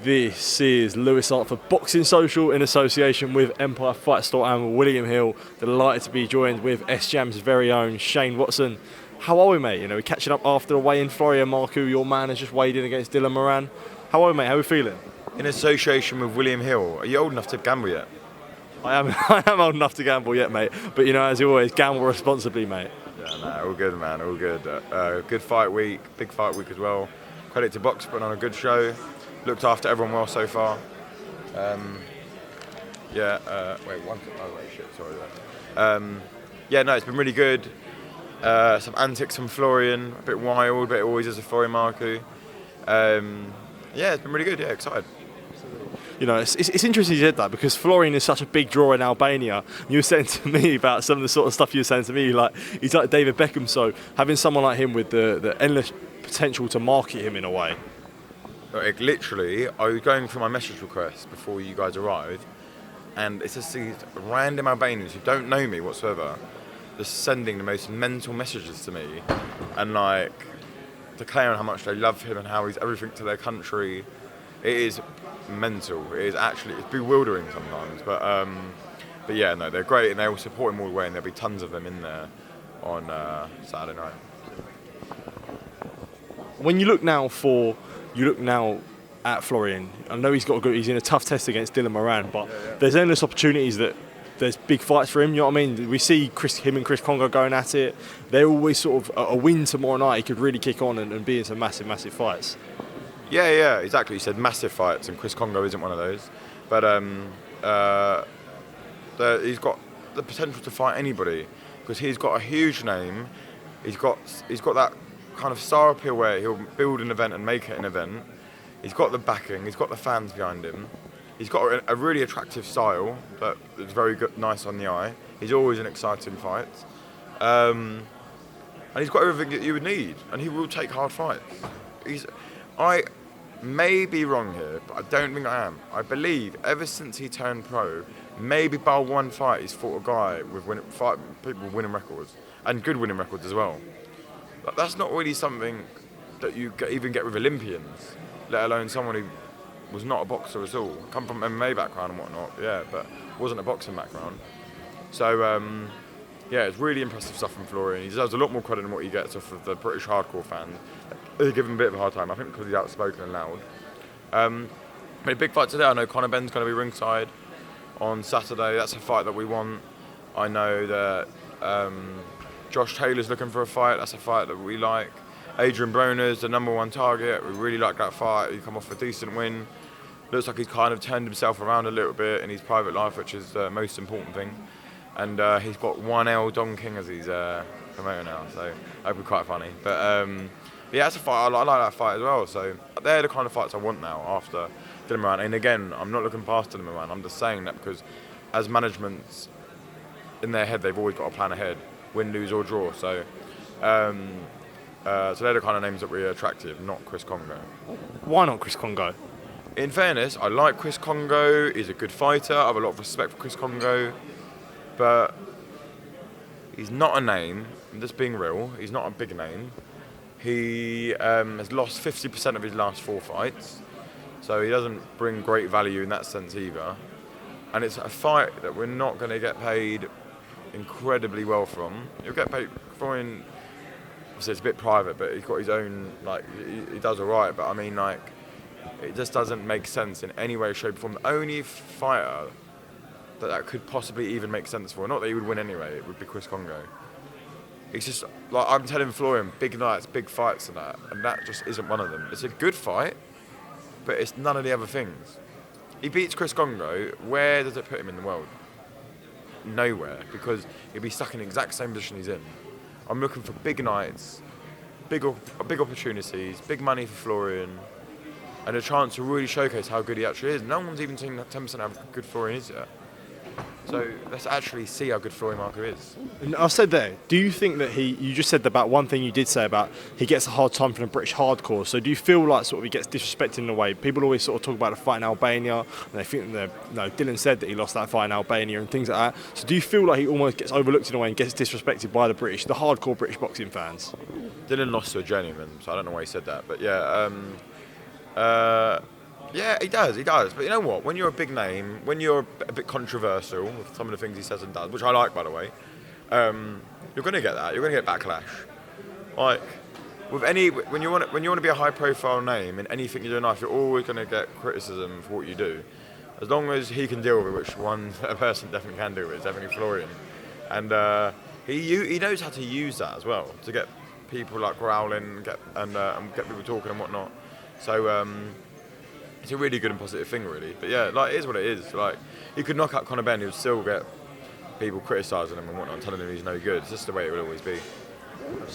This is Lewis Hart for Boxing Social in association with Empire Fight Store and William Hill. Delighted to be joined with SJAMs very own Shane Watson. How are we, mate? You know, we're catching up after the weigh-in. Florian Marku, your man, has just weighed in against Dylan Moran. How are we, mate? How are we feeling? In association with William Hill. Are you old enough to gamble yet? I am old enough to gamble yet, mate. But you know, as always, gamble responsibly, mate. Yeah, no, all good, man. All good. Good fight week, big fight week as well. Credit to Box putting on a good show. Looked after everyone well so far. Yeah, no, it's been really good. Some antics from Florian, a bit wild, but it always is a Florian Marku. Yeah, it's been really good. Yeah, excited. You know, it's interesting you said that because Florian is such a big draw in Albania. You were saying to me about some of the sort of stuff you were saying to me, like he's like David Beckham. So having someone like him with the endless potential to market him in a way. Like, literally, I was going through my message requests before you guys arrived, and it's just these random Albanians who don't know me whatsoever, just sending the most mental messages to me, and like declaring how much they love him and how he's everything to their country. It is mental. It's bewildering sometimes, but yeah, no, they're great and they will support him all the way, and there'll be tons of them in there on Saturday night. When you look now at Florian, I know he's in a tough test against Dylan Moran, but there's endless opportunities that there's big fights for him, you know what I mean? We see him and Chris Kongo going at it. They're always sort of a win tomorrow night. He could really kick on and be in some massive, massive fights. Yeah, exactly. You said massive fights, and Chris Kongo isn't one of those. But he's got the potential to fight anybody because he's got a huge name. He's got that kind of star appeal where he'll build an event and make it an event. He's got the backing. He's got the fans behind him. He's got a really attractive style that is very good, nice on the eye. He's always an exciting fight. And he's got everything that you would need, and he will take hard fights. I may be wrong here, but I don't think I am. I believe ever since he turned pro, maybe bar one fight, he's fought a guy with people with winning records, and good winning records as well. But that's not really something that you even get with Olympians, let alone someone who was not a boxer at all, come from MMA background and whatnot, yeah, but wasn't a boxing background. So, yeah, it's really impressive stuff from Florian. He deserves a lot more credit than what he gets off of the British hardcore fans. They give him a bit of a hard time, I think, because he's outspoken and loud. But a big fight today. I know Conor Benn's going to be ringside on Saturday. That's a fight that we want. I know that Josh Taylor's looking for a fight. That's a fight that we like. Adrien Broner's the #1 target. We really like that fight. He come off a decent win. Looks like he's kind of turned himself around a little bit in his private life, which is the most important thing. And he's got 1L Don King as his promoter now, so that'll be quite funny. But yeah, that's a fight. I like that fight as well. So they're the kind of fights I want now after Dylan Moran. And again, I'm not looking past Dylan Moran. I'm just saying that because as managements in their head, they've always got a plan ahead, win, lose or draw. So so they're the kind of names that we're attractive, not Chris Kongo. Why not Chris Kongo? In fairness, I like Chris Kongo. He's a good fighter. I have a lot of respect for Chris Kongo. But he's not a name. I'm just being real. He's not a big name. He has lost 50% of his last 4 fights. So he doesn't bring great value in that sense either. And it's a fight that we're not going to get paid incredibly well from. You'll get paid for in... Obviously, it's a bit private, but he's got his own, like, he does all right. But I mean, like, it just doesn't make sense in any way, shape, or form. The only fighter that could possibly even make sense for, not that he would win anyway, it would be Chris Kongo. It's just, like, I'm telling Florian, big nights, big fights and that just isn't one of them. It's a good fight, but it's none of the other things. He beats Chris Kongo, where does it put him in the world? Nowhere, because he'll be stuck in the exact same position he's in. I'm looking for big nights, big opportunities, big money for Florian, and a chance to really showcase how good he actually is. No one's even seen 10% how good Florian is yet. So let's actually see how good Florian Marku is. And I said there, do you think that you just said about one thing you did say about he gets a hard time from the British hardcore, so do you feel like sort of he gets disrespected in a way? People always sort of talk about the fight in Albania, and they think that, Dylan said that he lost that fight in Albania and things like that, so do you feel like he almost gets overlooked in a way and gets disrespected by the hardcore British boxing fans? Dylan lost to a journeyman, so I don't know why he said that, but yeah, yeah, he does. But you know what? When you're a big name, when you're a bit controversial with some of the things he says and does, which I like, by the way, you're going to get that. You're going to get backlash. Like when you want to be a high-profile name in anything you do in life, you're always going to get criticism for what you do. As long as he can deal with it, which a person definitely can do, is definitely Florian, and he knows how to use that as well to get people like growling and get people talking and whatnot. So. It's a really good and positive thing, really. But yeah, like, it is what it is. Like, he could knock out Conor Benn, he would still get people criticising him and whatnot, and telling him he's no good. It's just the way it will always be.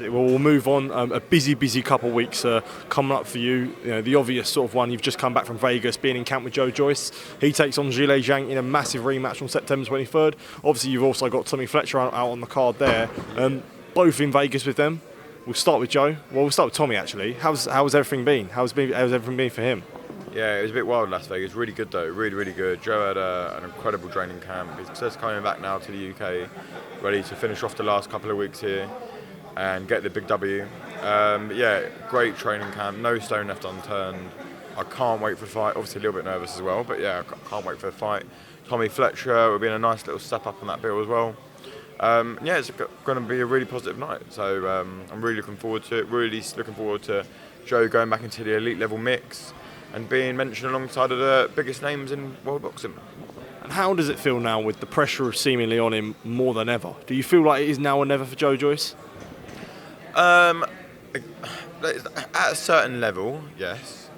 Well, we'll move on. A busy couple of weeks coming up for you. The obvious sort of one, you've just come back from Vegas, being in camp with Joe Joyce. He takes on Zhilei Zhang in a massive rematch on September 23rd. Obviously, you've also got Tommy Fletcher out on the card there. Both in Vegas with them. We'll start with Joe. Well, we'll start with Tommy, actually. How's everything been? How's everything been for him? Yeah, it was a bit wild Las Vegas. Really good though, really good. Joe had an incredible training camp. He's just coming back now to the UK, ready to finish off the last couple of weeks here and get the big W. Yeah, great training camp, no stone left unturned. I can't wait for the fight. Obviously a little bit nervous as well, but yeah, I can't wait for the fight. Tommy Fletcher will be in a nice little step up on that bill as well. Yeah, it's going to be a really positive night. So I'm really looking forward to it. Really looking forward to Joe going back into the elite level mix and being mentioned alongside of the biggest names in world boxing. And how does it feel now with the pressure seemingly on him more than ever? Do you feel like it is now or never for Joe Joyce? At a certain level, yes.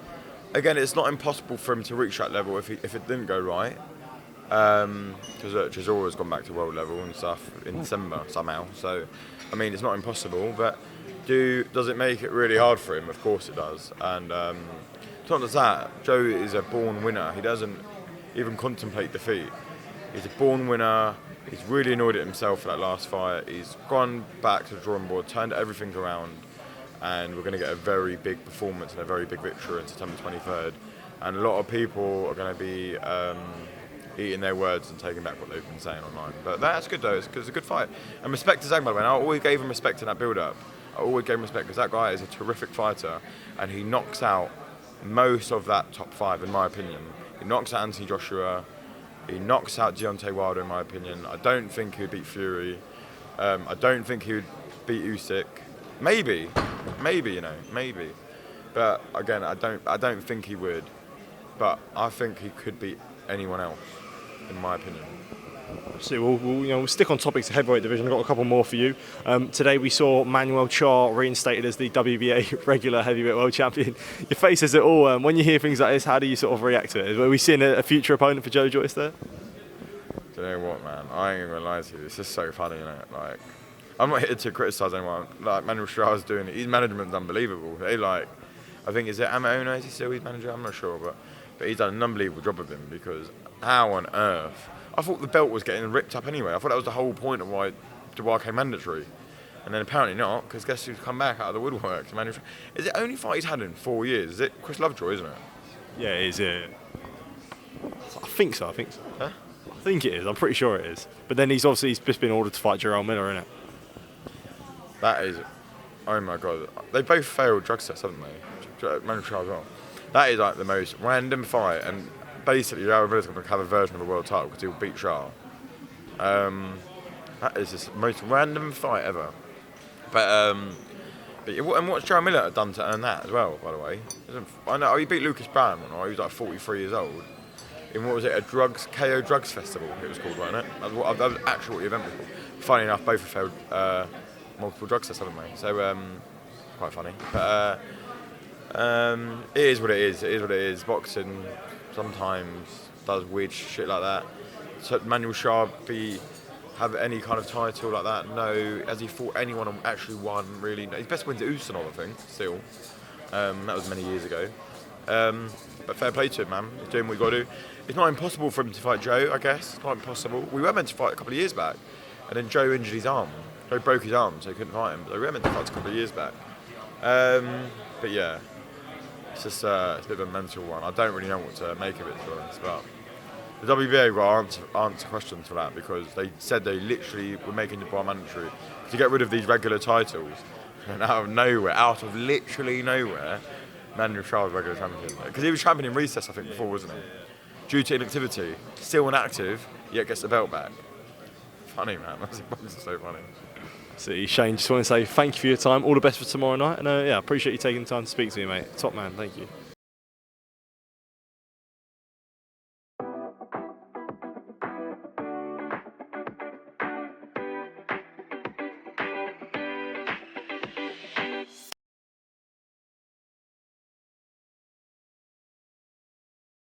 Again, it's not impossible for him to reach that level if it didn't go right. Because Charr has gone back to world level and stuff in December somehow. So, I mean, it's not impossible, but does it make it really hard for him? Of course it does. And it's not just that. Joe is a born winner. He doesn't even contemplate defeat. He's a born winner. He's really annoyed at himself for that last fight. He's gone back to the drawing board, turned everything around, and we're going to get a very big performance and a very big victory on September 23rd. And a lot of people are going to be eating their words and taking back what they've been saying online. But that's good though, because it's a good fight. And respect to Zhang, by the way. And I always gave him respect in that build-up. I always gave him respect because that guy is a terrific fighter, and he knocks out most of that top five, in my opinion. He knocks out Anthony Joshua. He knocks out Deontay Wilder, in my opinion. I don't think he would beat Fury. I don't think he would beat Usyk. Maybe. But again, I don't think he would. But I think he could beat anyone else, in my opinion. So we'll stick on topics of heavyweight division. I've got a couple more for you. Today we saw Manuel Charr reinstated as the WBA regular heavyweight world champion. Your face says it all. When you hear things like this, how do you sort of react to it? Are we seeing a future opponent for Joe Joyce there? Do you know what, man? I ain't gonna lie to you. It's just so funny, you know. Like, I'm not here to criticise anyone. Like Manuel Charr's doing it. His management's unbelievable. I think is it Amaona? Is he still his manager? I'm not sure, but he's done an unbelievable job of him, because how on earth? I thought the belt was getting ripped up anyway. I thought that was the whole point of why Dubai came mandatory. And then apparently not, because guess who's come back out of the woodwork? Is it only fight he's had in 4 years? Is it Chris Lovejoy, isn't it? Yeah, it is, yeah. I think so. Huh? I think it is. I'm pretty sure it is. But then he's just been ordered to fight Jarrell Miller, isn't it? That is... Oh my God. They both failed drug tests, haven't they? Manuel Charr as well. That is like the most random fight, and basically Jarrell Miller's going to have a version of a world title because he'll beat Charr. That is the most random fight ever. But what's Jarrell Miller done to earn that as well, by the way? I know he beat Lucas Brown, right? He was like 43 years old. In what was it, a KO Drugs Festival it was called, wasn't it? That was actually what the event was called. Funny enough, both have failed multiple drug tests, haven't they? So, quite funny. But it is what it is. It is what it is. Boxing sometimes does weird shit like that. So Manuel Charr have any kind of title like that? No. Has he fought anyone and actually won? Really? No. His best win's at Usmanov, I think. Still, that was many years ago. But fair play to him, man. He's doing what he's got to do. It's not impossible for him to fight Joe, I guess. It's not impossible. We were meant to fight a couple of years back, and then Joe injured his arm. Joe broke his arm, so he couldn't fight him. But we were meant to fight a couple of years back. But yeah, it's just it's a bit of a mental one. I don't really know what to make of it, to be honest. But the WBA got answer questions for that, because they said they literally were making Dubai mandatory to get rid of these regular titles. And out of literally nowhere, Manuel Charr was regular champion. Because he was champion in recess, I think, before, wasn't he? Due to inactivity, still inactive, yet gets the belt back. Funny, man. That's so funny. See, Shane, just want to say thank you for your time. All the best for tomorrow night. And yeah, appreciate you taking the time to speak to me, mate. Top man, thank you.